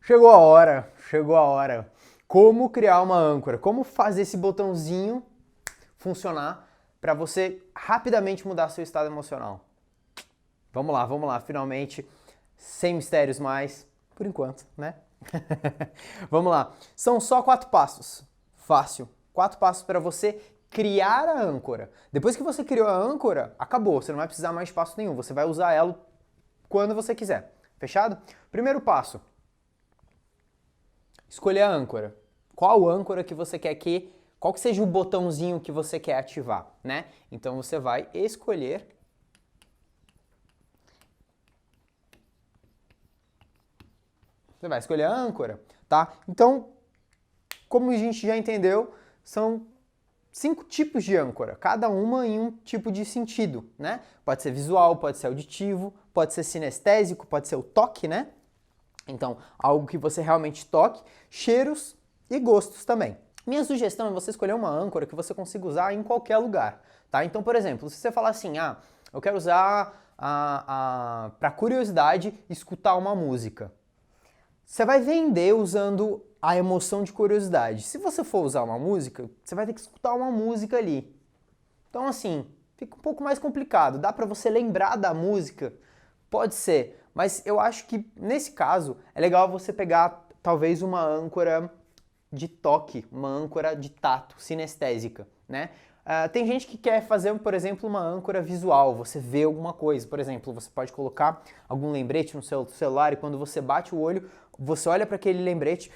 Chegou a hora, chegou a hora. Como criar uma âncora? Como fazer esse botãozinho funcionar para você rapidamente mudar seu estado emocional? Vamos lá, finalmente, sem mistérios mais, por enquanto, né? Vamos lá. São só 4 passos. Fácil. 4 passos para você criar a âncora. Depois que você criou a âncora, acabou. Você não vai precisar mais de passo nenhum. Você vai usar ela quando você quiser. Fechado? Primeiro passo. Escolher a âncora. Qual âncora que você quer que... Qual que seja o botãozinho que você quer ativar, né? Então você vai escolher... Você vai escolher a âncora, tá? Então, como a gente já entendeu, são 5 tipos de âncora, cada uma em um tipo de sentido, né? Pode ser visual, pode ser auditivo, pode ser sinestésico, pode ser o toque, né? Então, algo que você realmente toque, cheiros e gostos também. Minha sugestão é você escolher uma âncora que você consiga usar em qualquer lugar, tá? Então, por exemplo, se você falar assim, eu quero usar para curiosidade escutar uma música. Você vai vender usando a emoção de curiosidade. Se você for usar uma música, você vai ter que escutar uma música ali. Então, assim, fica um pouco mais complicado. Dá pra você lembrar da música? Pode ser. Mas eu acho que, nesse caso, é legal você pegar, talvez, uma âncora de toque, uma âncora de tato, sinestésica, né? Tem gente que quer fazer, por exemplo, uma âncora visual, você vê alguma coisa. Por exemplo, você pode colocar algum lembrete no seu celular e quando você bate o olho, você olha para aquele lembrete,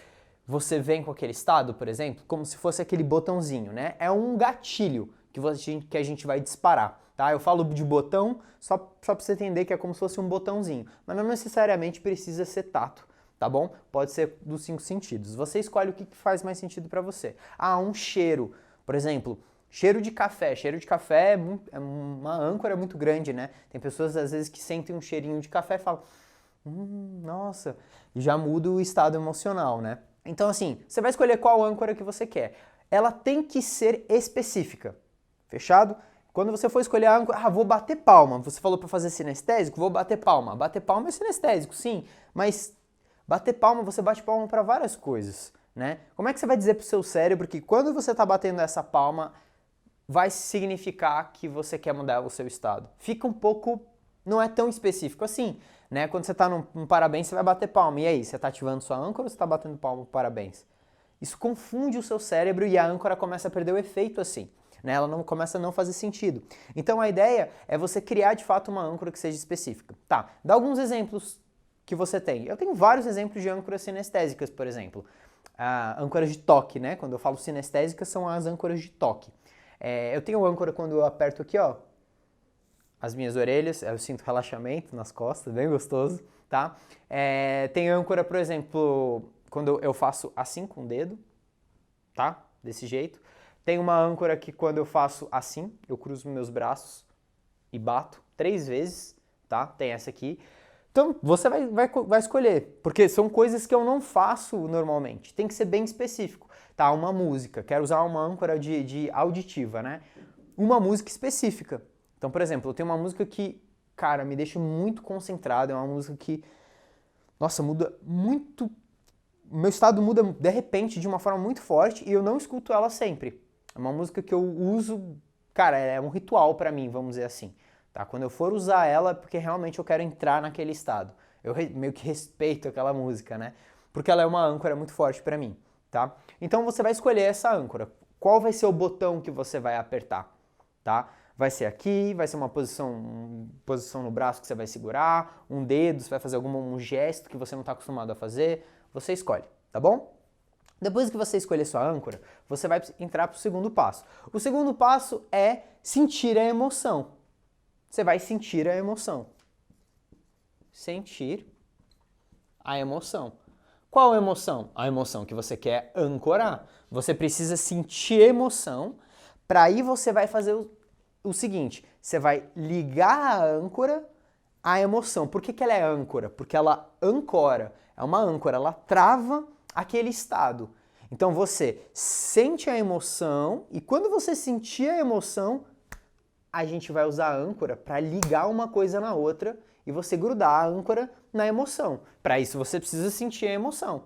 você vem com aquele estado, por exemplo, como se fosse aquele botãozinho, né? É um gatilho que a gente vai disparar, tá? Eu falo de botão só para você entender que é como se fosse um botãozinho, mas não necessariamente precisa ser tato, tá bom? Pode ser dos 5 sentidos. Você escolhe o que faz mais sentido para você. Um cheiro, por exemplo... Cheiro de café. Cheiro de café é uma âncora muito grande, né? Tem pessoas, às vezes, que sentem um cheirinho de café e falam, nossa, e já muda o estado emocional, né? Então, assim, você vai escolher qual âncora que você quer. Ela tem que ser específica, fechado? Quando você for escolher a âncora, vou bater palma. Você falou para fazer sinestésico, vou bater palma. Bater palma é sinestésico, sim, mas bater palma, você bate palma para várias coisas, né? Como é que você vai dizer pro seu cérebro que quando você tá batendo essa palma vai significar que você quer mudar o seu estado? Fica um pouco... não é tão específico assim, né? Quando você tá num parabéns, você vai bater palma. E aí, você tá ativando sua âncora ou você tá batendo palma pro parabéns? Isso confunde o seu cérebro e a âncora começa a perder o efeito assim, né? Ela não começa a não fazer sentido. Então a ideia é você criar de fato uma âncora que seja específica. Tá, dá alguns exemplos que você tem. Eu tenho vários exemplos de âncoras sinestésicas, por exemplo. Âncoras de toque, né? Quando eu falo sinestésicas, são as âncoras de toque. Eu tenho âncora quando eu aperto aqui, ó, as minhas orelhas, eu sinto relaxamento nas costas, bem gostoso, tá? Tem âncora, por exemplo, quando eu faço assim com o dedo, tá? Desse jeito. Tem uma âncora que quando eu faço assim, eu cruzo meus braços e bato 3 vezes, tá? Tem essa aqui. Então, você vai escolher, porque são coisas que eu não faço normalmente. Tem que ser bem específico. Tá, uma música, quero usar uma âncora de auditiva, né? Uma música específica. Então, por exemplo, eu tenho uma música que, cara, me deixa muito concentrado, é uma música que, nossa, muda muito... Meu estado muda de repente de uma forma muito forte e eu não escuto ela sempre. É uma música que eu uso, cara, é um ritual pra mim, vamos dizer assim. Tá? Quando eu for usar ela, é porque realmente eu quero entrar naquele estado. Eu meio que respeito aquela música, né? Porque ela é uma âncora muito forte pra mim. Tá? Então você vai escolher essa âncora. Qual vai ser o botão que você vai apertar? Tá? Vai ser aqui, vai ser uma posição no braço que você vai segurar, um dedo, você vai fazer um gesto que você não está acostumado a fazer. Você escolhe, tá bom? Depois que você escolher sua âncora, você vai entrar para o segundo passo. O segundo passo é sentir a emoção. Você vai sentir a emoção. Sentir a emoção. Qual emoção? A emoção que você quer ancorar. Você precisa sentir emoção, para aí você vai fazer o seguinte, você vai ligar a âncora à emoção. Por que ela é âncora? Porque ela ancora, é uma âncora, ela trava aquele estado. Então você sente a emoção e quando você sentir a emoção, a gente vai usar a âncora para ligar uma coisa na outra e você grudar a âncora na emoção. Para isso você precisa sentir a emoção.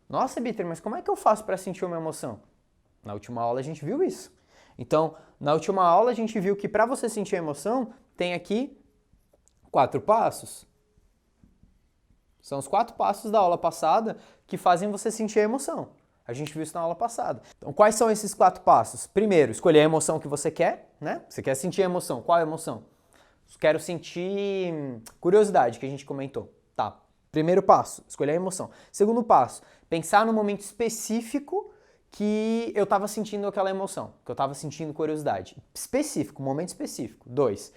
Nossa, Bitter, mas como é que eu faço para sentir uma emoção? Na última aula a gente viu isso. Então, na última aula a gente viu que para você sentir a emoção, tem aqui 4 passos. São os 4 passos da aula passada que fazem você sentir a emoção. A gente viu isso na aula passada. Então, quais são esses 4 passos? Primeiro, escolher a emoção que você quer, né? Você quer sentir a emoção. Qual é a emoção? Quero sentir curiosidade, que a gente comentou. Tá. Primeiro passo, escolher a emoção. Segundo passo, pensar no momento específico que eu estava sentindo aquela emoção, que eu estava sentindo curiosidade. Específico, momento específico. 2.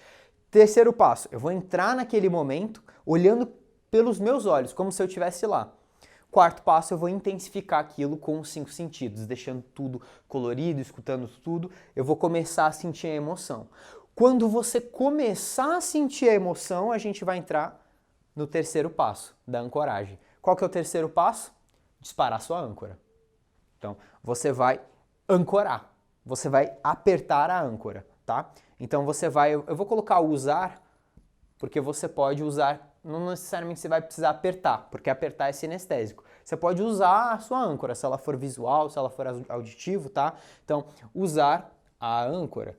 Terceiro passo, eu vou entrar naquele momento olhando pelos meus olhos, como se eu estivesse lá. Quarto passo, eu vou intensificar aquilo com os 5 sentidos, deixando tudo colorido, escutando tudo, eu vou começar a sentir a emoção. Quando você começar a sentir a emoção, a gente vai entrar no terceiro passo, da ancoragem. Qual que é o terceiro passo? Disparar sua âncora. Então, você vai ancorar, você vai apertar a âncora, tá? Então você vai, eu vou colocar usar, porque você pode usar, não necessariamente você vai precisar apertar, porque apertar é sinestésico. Você pode usar a sua âncora, se ela for visual, se ela for auditivo, tá? Então, usar a âncora.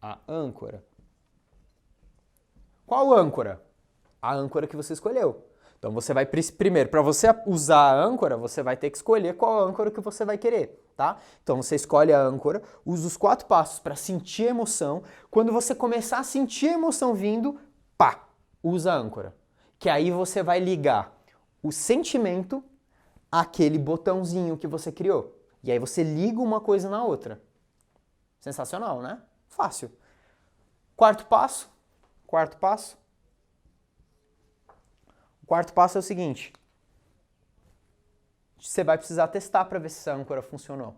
A âncora. Qual âncora? A âncora que você escolheu. Então você vai, primeiro, para você usar a âncora, você vai ter que escolher qual âncora que você vai querer, tá? Então você escolhe a âncora, usa os 4 passos para sentir a emoção. Quando você começar a sentir a emoção vindo, pá, usa a âncora. Que aí você vai ligar o sentimento àquele botãozinho que você criou. E aí você liga uma coisa na outra. Sensacional, né? Fácil. Quarto passo. Quarto passo é o seguinte. Você vai precisar testar para ver se essa âncora funcionou.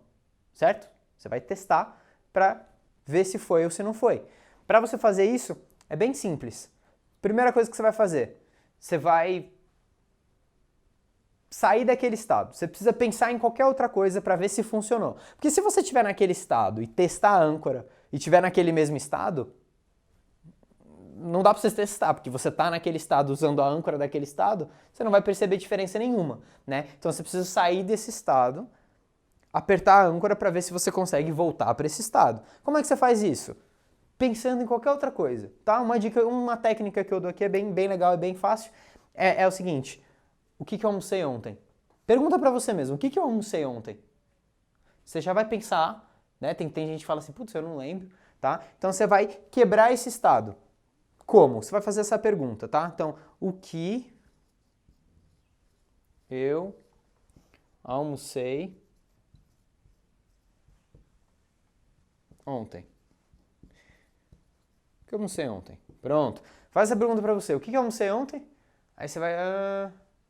Certo? Você vai testar para ver se foi ou se não foi. Para você fazer isso, é bem simples. Primeira coisa que você vai fazer, você vai sair daquele estado. Você precisa pensar em qualquer outra coisa para ver se funcionou. Porque se você estiver naquele estado e testar a âncora e estiver naquele mesmo estado, não dá para você testar, porque você está naquele estado usando a âncora daquele estado, você não vai perceber diferença nenhuma, né? Então você precisa sair desse estado, apertar a âncora para ver se você consegue voltar para esse estado. Como é que você faz isso? Pensando em qualquer outra coisa, tá? Uma dica, uma técnica que eu dou aqui é bem legal, é bem fácil, é o seguinte: o que eu almocei ontem? Pergunta para você mesmo, o que eu almocei ontem? Você já vai pensar, né? Tem gente que fala assim, putz, eu não lembro, tá? Então você vai quebrar esse estado. Como? Você vai fazer essa pergunta, tá? Então, o que eu almocei ontem? O que eu almocei ontem? Pronto. Faz essa pergunta pra você. O que eu almocei ontem? Aí você vai...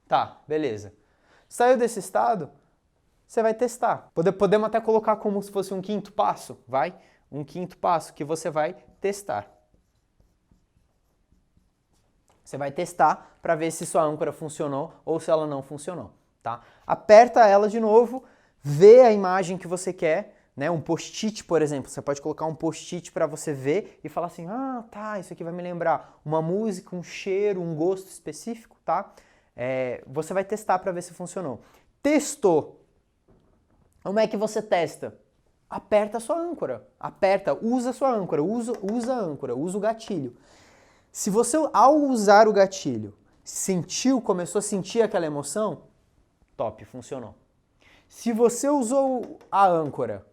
tá, beleza. Saiu desse estado, você vai testar. Podemos até colocar como se fosse um quinto passo, vai? Um quinto passo que você vai testar. Você vai testar para ver se sua âncora funcionou ou se ela não funcionou, tá? Aperta ela de novo, vê a imagem que você quer, né? Um post-it, por exemplo. Você pode colocar um post-it para você ver e falar assim, ah, tá, isso aqui vai me lembrar uma música, um cheiro, um gosto específico, tá? Você vai testar para ver se funcionou. Testou. Como é que você testa? Aperta a sua âncora. Aperta, usa a sua âncora, usa a âncora, usa o gatilho. Se você, ao usar o gatilho, começou a sentir aquela emoção, top, funcionou. Se você usou a âncora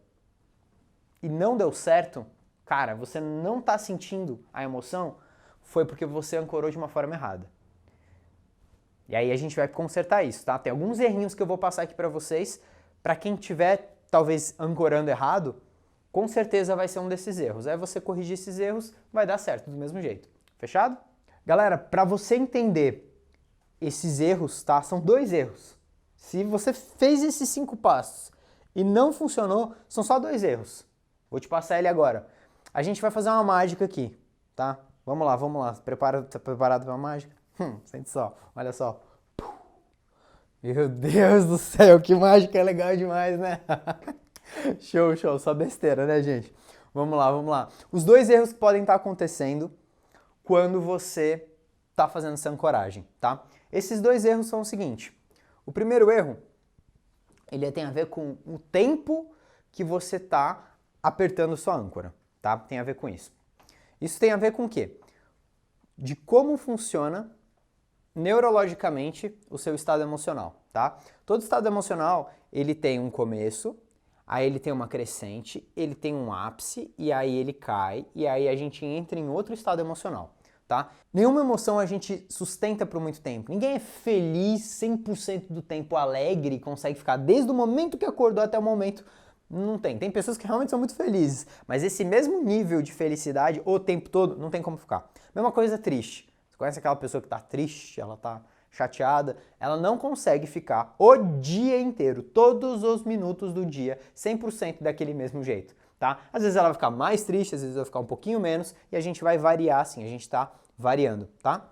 e não deu certo, cara, você não está sentindo a emoção, foi porque você ancorou de uma forma errada. E aí a gente vai consertar isso, tá? Tem alguns errinhos que eu vou passar aqui para vocês, para quem tiver talvez ancorando errado, com certeza vai ser um desses erros. Aí você corrigir esses erros, vai dar certo do mesmo jeito. Fechado? Galera, para você entender esses erros, tá? São 2 erros. Se você fez esses 5 passos e não funcionou, são só 2 erros. Vou te passar ele agora. A gente vai fazer uma mágica aqui, tá? Vamos lá. Tá preparado para a mágica? Sente só, olha só. Meu Deus do céu, que mágica legal demais, né? Show, só besteira, né, gente? Vamos lá. Os 2 erros que podem estar acontecendo quando você tá fazendo essa ancoragem, tá? Esses dois erros são o seguinte. O primeiro erro, ele tem a ver com o tempo que você tá apertando sua âncora, tá? Tem a ver com isso. Isso tem a ver com o quê? De como funciona neurologicamente o seu estado emocional, tá? Todo estado emocional, ele tem um começo, aí ele tem uma crescente, ele tem um ápice, e aí ele cai, e aí a gente entra em outro estado emocional, tá? Nenhuma emoção a gente sustenta por muito tempo. Ninguém é feliz 100% do tempo, alegre, consegue ficar desde o momento que acordou até o momento. Não tem. Tem pessoas que realmente são muito felizes, mas esse mesmo nível de felicidade o tempo todo não tem como ficar. Mesma coisa triste. Você conhece aquela pessoa que tá triste, ela tá chateada, ela não consegue ficar o dia inteiro, todos os minutos do dia, 100% daquele mesmo jeito, tá? Às vezes ela vai ficar mais triste, às vezes vai ficar um pouquinho menos, e a gente vai variar assim, a gente tá variando, tá?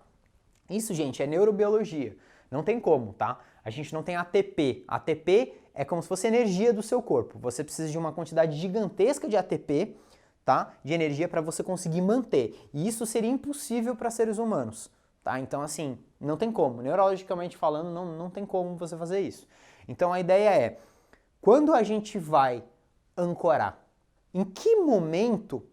Isso, gente, é neurobiologia. Não tem como, tá? A gente não tem ATP. ATP é como se fosse energia do seu corpo. Você precisa de uma quantidade gigantesca de ATP, tá? De energia para você conseguir manter. E isso seria impossível para seres humanos, tá? Então, assim, não tem como. Neurologicamente falando, não tem como você fazer isso. Então, a ideia é, quando a gente vai ancorar, em que momento...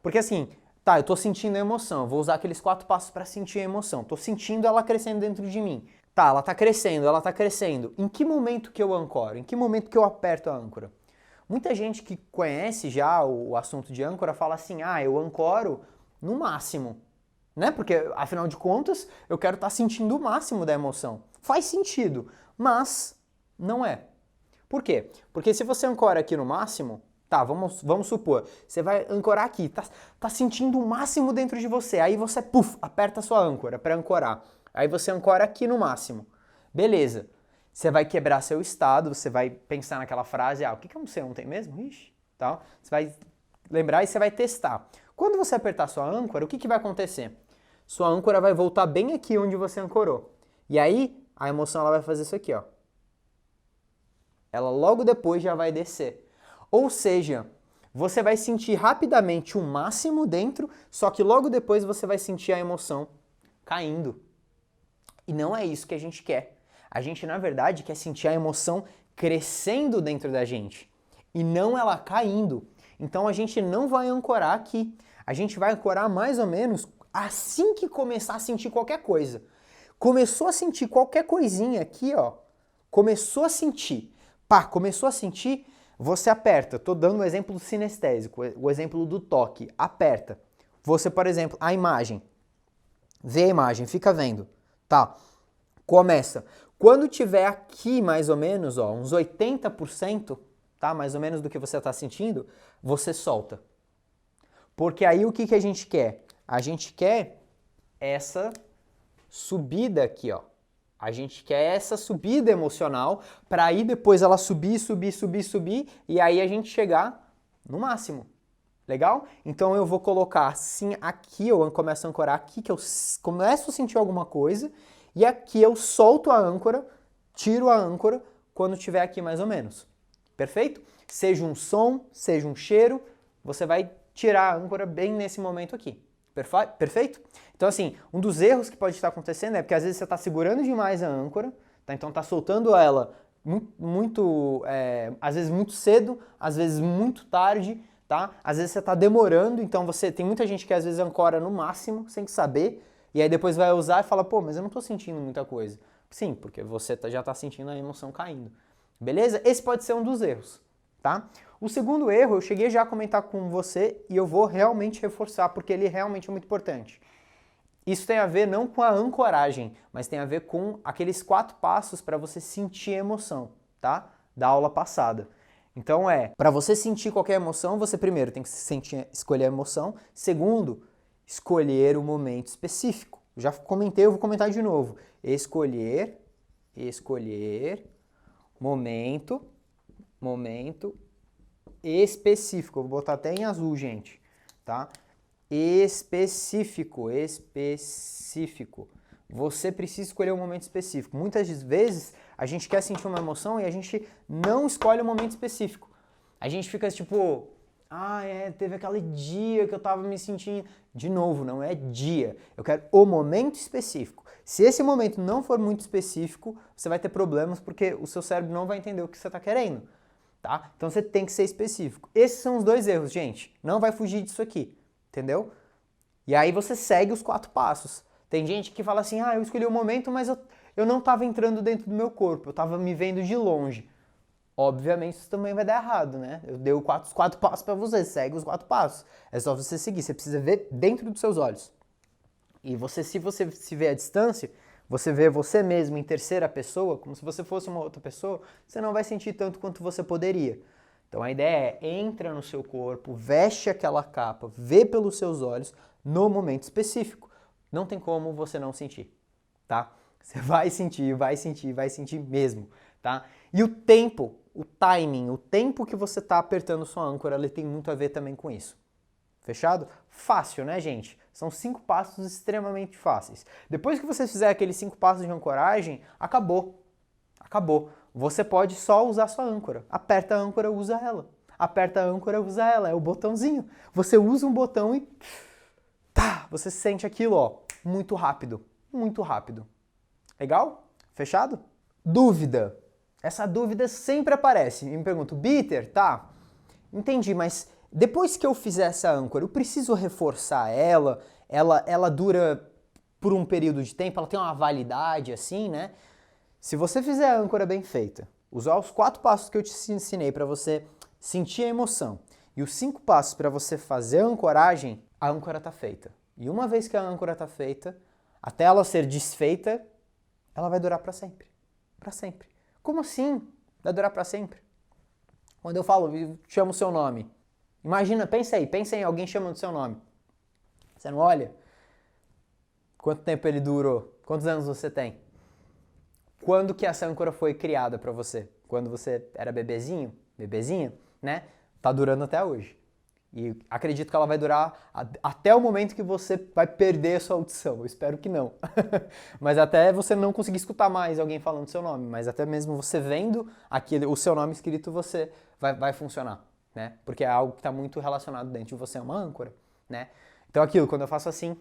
Porque, assim, tá, eu tô sentindo a emoção, eu vou usar aqueles 4 passos para sentir a emoção. Tô sentindo ela crescendo dentro de mim. Tá, ela tá crescendo, ela tá crescendo. Em que momento que eu ancoro? Em que momento que eu aperto a âncora? Muita gente que conhece já o assunto de âncora fala assim, ah, eu ancoro no máximo, né? Porque, afinal de contas, eu quero estar sentindo o máximo da emoção. Faz sentido, mas não é. Por quê? Porque se você ancora aqui no máximo, tá, vamos supor, você vai ancorar aqui, tá sentindo o máximo dentro de você, aí você, puf, aperta a sua âncora para ancorar. Aí você ancora aqui no máximo. Beleza. Você vai quebrar seu estado, você vai pensar naquela frase, o que eu não sei ontem mesmo? Ixi, tal. Você vai lembrar e você vai testar. Quando você apertar sua âncora, o que vai acontecer? Sua âncora vai voltar bem aqui onde você ancorou. E aí, a emoção ela vai fazer isso aqui, ó. Ela logo depois já vai descer. Ou seja, você vai sentir rapidamente o máximo dentro, só que logo depois você vai sentir a emoção caindo. E não é isso que a gente quer. A gente, na verdade, quer sentir a emoção crescendo dentro da gente e não ela caindo. Então a gente não vai ancorar aqui. A gente vai ancorar mais ou menos assim que começar a sentir qualquer coisa. Começou a sentir qualquer coisinha aqui, ó. Começou a sentir. Pá, começou a sentir, você aperta. Tô dando o exemplo do sinestésico, o exemplo do toque. Aperta. Você, por exemplo, a imagem. Vê a imagem, fica vendo. Tá, começa. Quando tiver aqui mais ou menos, ó, uns 80%, tá, mais ou menos do que você está sentindo, você solta. Porque aí o que a gente quer? A gente quer essa subida aqui, ó. A gente quer essa subida emocional para aí depois ela subir, e aí a gente chegar no máximo. Legal? Então eu vou colocar assim aqui, eu começo a ancorar aqui, que eu começo a sentir alguma coisa, e aqui eu solto a âncora, tiro a âncora quando tiver aqui mais ou menos. Perfeito? Seja um som, seja um cheiro, você vai tirar a âncora bem nesse momento aqui. Perfeito? Então assim, um dos erros que pode estar acontecendo é porque às vezes você está segurando demais a âncora, tá? Então está soltando ela às vezes muito cedo, às vezes muito tarde, tá? Às vezes você está demorando, então tem muita gente que às vezes ancora no máximo, sem saber, e aí depois vai usar e fala, pô, mas eu não estou sentindo muita coisa. Sim, porque você já está sentindo a emoção caindo. Beleza? Esse pode ser um dos erros, tá? O segundo erro, eu cheguei já a comentar com você e eu vou realmente reforçar, porque ele realmente é muito importante. Isso tem a ver não com a ancoragem, mas tem a ver com aqueles 4 passos para você sentir a emoção, tá? Da aula passada. Então para você sentir qualquer emoção, você primeiro tem que escolher a emoção. Segundo, escolher o momento específico. Eu já comentei, eu vou comentar de novo. Escolher, momento específico. Eu vou botar até em azul, gente, tá? Específico. Você precisa escolher um momento específico. Muitas vezes a gente quer sentir uma emoção e a gente não escolhe um momento específico. A gente fica tipo, Teve aquele dia que eu tava me sentindo... De novo, não é dia. Eu quero o momento específico. Se esse momento não for muito específico, você vai ter problemas porque o seu cérebro não vai entender o que você está querendo, tá? Então você tem que ser específico. Esses são os 2 erros, gente. Não vai fugir disso aqui, entendeu? E aí você segue os 4 passos. Tem gente que fala assim, eu escolhi o momento, mas eu não estava entrando dentro do meu corpo, eu estava me vendo de longe. Obviamente isso também vai dar errado, né? Eu dei os 4 passos para você, segue os 4 passos. É só você seguir, você precisa ver dentro dos seus olhos. E se você se vê à distância, você vê você mesmo em terceira pessoa, como se você fosse uma outra pessoa, você não vai sentir tanto quanto você poderia. Então a ideia é, entra no seu corpo, veste aquela capa, vê pelos seus olhos no momento específico. Não tem como você não sentir, tá? Você vai sentir, vai sentir, vai sentir mesmo, tá? E o tempo, o timing, o tempo que você está apertando sua âncora, ele tem muito a ver também com isso. Fechado? Fácil, né, gente? São 5 passos extremamente fáceis. Depois que você fizer aqueles 5 passos de ancoragem, acabou. Acabou. Você pode só usar sua âncora. Aperta a âncora, usa ela. Aperta a âncora, usa ela. É o botãozinho. Você usa um botão e... você sente aquilo, ó, muito rápido. Muito rápido. Legal? Fechado? Dúvida. Essa dúvida sempre aparece. E me pergunto, Bitter, tá? Entendi, mas depois que eu fizer essa âncora, eu preciso reforçar ela? Ela dura por um período de tempo? Ela tem uma validade assim, né? Se você fizer a âncora bem feita, usar os 4 passos que eu te ensinei para você sentir a emoção e os 5 passos para você fazer a ancoragem, a âncora tá feita. E uma vez que a âncora tá feita, até ela ser desfeita, ela vai durar para sempre. Para sempre. Como assim? Vai durar para sempre? Quando eu falo, chamo o seu nome. Imagina, pensa em alguém chamando o seu nome. Você não olha? Quanto tempo ele durou? Quantos anos você tem? Quando que essa âncora foi criada para você? Quando você era bebezinho? Bebezinha? Né? Tá durando até hoje. E acredito que ela vai durar até o momento que você vai perder a sua audição. Eu espero que não. Mas até você não conseguir escutar mais alguém falando seu nome. Mas até mesmo você vendo o seu nome escrito, você vai funcionar, né? Porque é algo que está muito relacionado dentro de você, é uma âncora, né? Então aquilo, quando eu faço assim,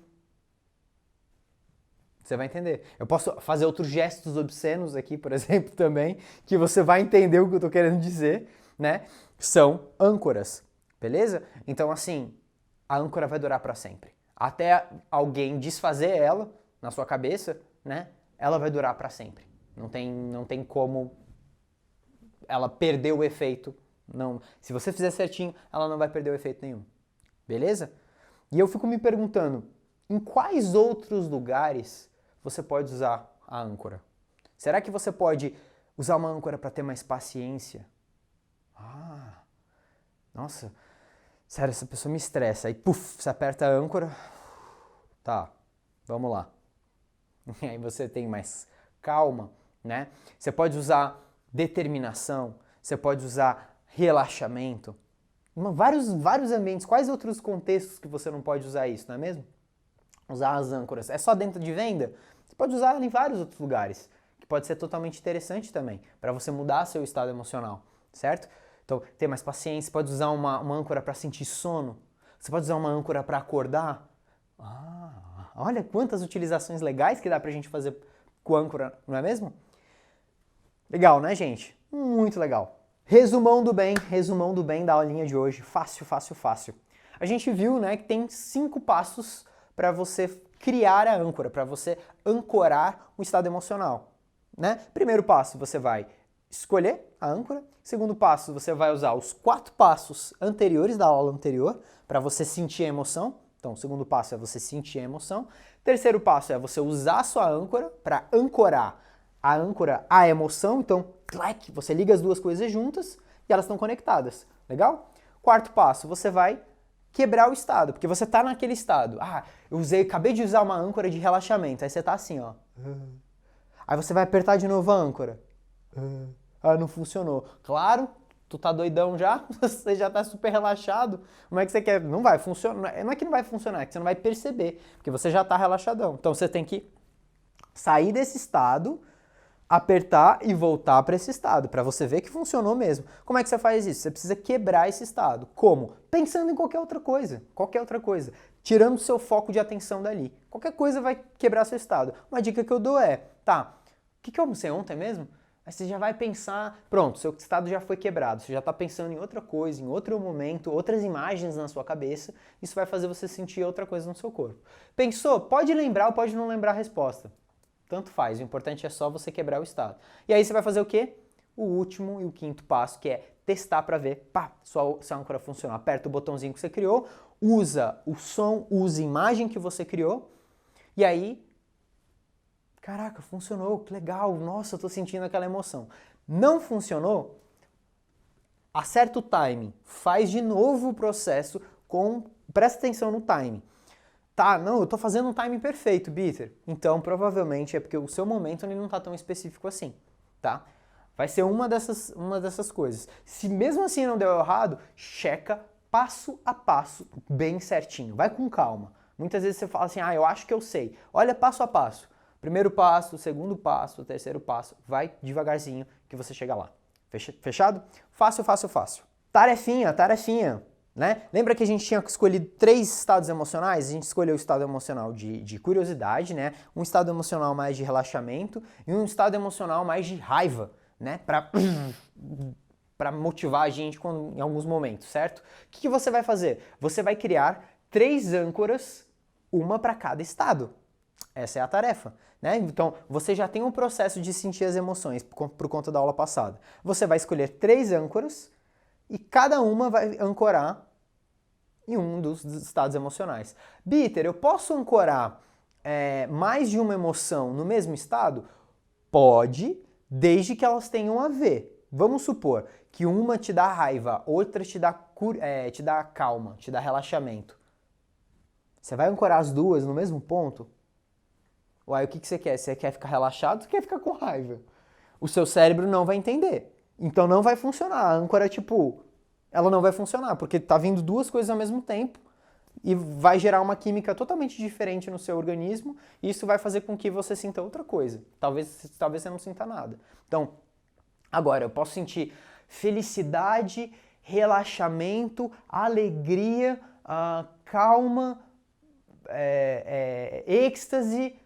você vai entender. Eu posso fazer outros gestos obscenos aqui, por exemplo, também, que você vai entender o que eu estou querendo dizer, né? São âncoras. Beleza? Então, assim, a âncora vai durar para sempre. Até alguém desfazer ela na sua cabeça, né? Ela vai durar para sempre. Não tem como ela perder o efeito. Não. Se você fizer certinho, ela não vai perder o efeito nenhum. Beleza? E eu fico me perguntando, em quais outros lugares você pode usar a âncora? Será que você pode usar uma âncora para ter mais paciência? Nossa, sério, essa pessoa me estressa. Aí, puf, você aperta a âncora. Tá, vamos lá. E aí você tem mais calma, né? Você pode usar determinação, você pode usar relaxamento. Vários ambientes. Quais outros contextos que você não pode usar isso, não é mesmo? Usar as âncoras. É só dentro de venda? Você pode usar ela em vários outros lugares, que pode ser totalmente interessante também, para você mudar seu estado emocional, certo? Então, ter mais paciência, pode usar uma âncora para sentir sono, você pode usar uma âncora para acordar. Olha quantas utilizações legais que dá pra gente fazer com âncora, não é mesmo? Legal, né, gente? Muito legal. Resumão do bem da aulinha de hoje. Fácil, fácil, fácil. A gente viu, né, que tem 5 passos para você criar a âncora, para você ancorar um estado emocional, né? Primeiro passo, você vai escolher a âncora. Segundo passo, você vai usar os 4 passos anteriores da aula anterior para você sentir a emoção. Então, o segundo passo é você sentir a emoção. Terceiro passo é você usar a sua âncora para ancorar a âncora à emoção. Então, clac, você liga as duas coisas juntas e elas estão conectadas. Legal? Quarto passo, você vai quebrar o estado, porque você está naquele estado. Acabei de usar uma âncora de relaxamento. Aí você está assim, ó. Aí você vai apertar de novo a âncora. Não funcionou. Claro, tu tá doidão já, você já tá super relaxado. Como é que você quer? Não vai funcionar. Não é que não vai funcionar, é que você não vai perceber, porque você já tá relaxadão. Então você tem que sair desse estado, apertar e voltar para esse estado, para você ver que funcionou mesmo. Como é que você faz isso? Você precisa quebrar esse estado. Como? Pensando em qualquer outra coisa, tirando o seu foco de atenção dali. Qualquer coisa vai quebrar seu estado. Uma dica que eu dou é, tá, o que eu almocei ontem mesmo? Aí você já vai pensar, pronto, seu estado já foi quebrado, você já está pensando em outra coisa, em outro momento, outras imagens na sua cabeça, isso vai fazer você sentir outra coisa no seu corpo. Pensou? Pode lembrar ou pode não lembrar a resposta. Tanto faz, o importante é só você quebrar o estado. E aí você vai fazer o quê? O último e o quinto passo, que é testar para ver, pá, sua âncora funcionou. Aperta o botãozinho que você criou, usa o som, usa a imagem que você criou, e aí, caraca, funcionou, que legal, nossa, eu tô sentindo aquela emoção. Não funcionou? Acerta o timing, faz de novo o processo presta atenção no timing. Tá, não, eu tô fazendo um timing perfeito, Bitter. Então, provavelmente é porque o seu momento ele não tá tão específico assim, tá? Vai ser uma dessas coisas. Se mesmo assim não deu errado, checa passo a passo, bem certinho. Vai com calma. Muitas vezes você fala assim, eu acho que eu sei. Olha passo a passo. Primeiro passo, segundo passo, terceiro passo. Vai devagarzinho que você chega lá. Fechado? Fácil, fácil, fácil. Tarefinha. Né? Lembra que a gente tinha escolhido 3 estados emocionais? A gente escolheu o estado emocional de curiosidade, né? Um estado emocional mais de relaxamento e um estado emocional mais de raiva, né? Para motivar a gente em alguns momentos, certo? O que você vai fazer? Você vai criar 3 âncoras, uma para cada estado. Essa é a tarefa, né? Então, você já tem um processo de sentir as emoções por conta da aula passada. Você vai escolher 3 âncoras e cada uma vai ancorar em um dos estados emocionais. Bitter, eu posso ancorar mais de uma emoção no mesmo estado? Pode, desde que elas tenham a ver. Vamos supor que uma te dá raiva, outra te dá calma, te dá relaxamento. Você vai ancorar as duas no mesmo ponto? Uai, o que você quer? Você quer ficar relaxado ou você quer ficar com raiva? O seu cérebro não vai entender. Então não vai funcionar. A âncora, ela não vai funcionar, porque tá vindo duas coisas ao mesmo tempo e vai gerar uma química totalmente diferente no seu organismo e isso vai fazer com que você sinta outra coisa. Talvez você não sinta nada. Então, agora, eu posso sentir felicidade, relaxamento, alegria, calma, êxtase,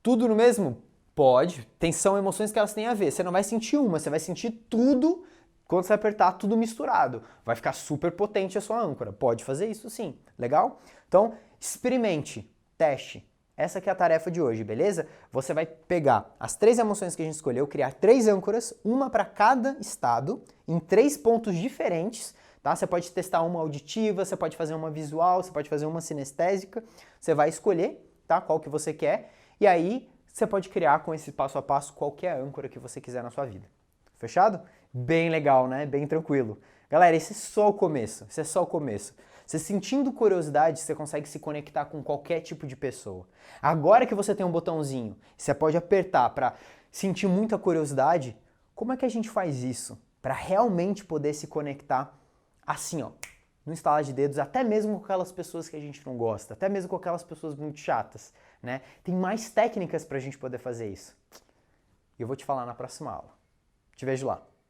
tudo no mesmo? Pode. São emoções que elas têm a ver. Você não vai sentir uma, você vai sentir tudo quando você apertar, tudo misturado. Vai ficar super potente a sua âncora. Pode fazer isso sim. Legal? Então, experimente, teste. Essa que é a tarefa de hoje, beleza? Você vai pegar as 3 emoções que a gente escolheu, criar 3 âncoras, uma para cada estado, em 3 pontos diferentes, tá? Você pode testar uma auditiva, você pode fazer uma visual, você pode fazer uma sinestésica. Você vai escolher, tá? Qual que você quer. E aí, você pode criar com esse passo a passo qualquer âncora que você quiser na sua vida. Fechado? Bem legal, né? Bem tranquilo. Galera, esse é só o começo. Você sentindo curiosidade, você consegue se conectar com qualquer tipo de pessoa. Agora que você tem um botãozinho, você pode apertar para sentir muita curiosidade, como é que a gente faz isso? Para realmente poder se conectar assim, ó, no instalar de dedos, até mesmo com aquelas pessoas que a gente não gosta, até mesmo com aquelas pessoas muito chatas, né? Tem mais técnicas pra gente poder fazer isso. E eu vou te falar na próxima aula. Te vejo lá.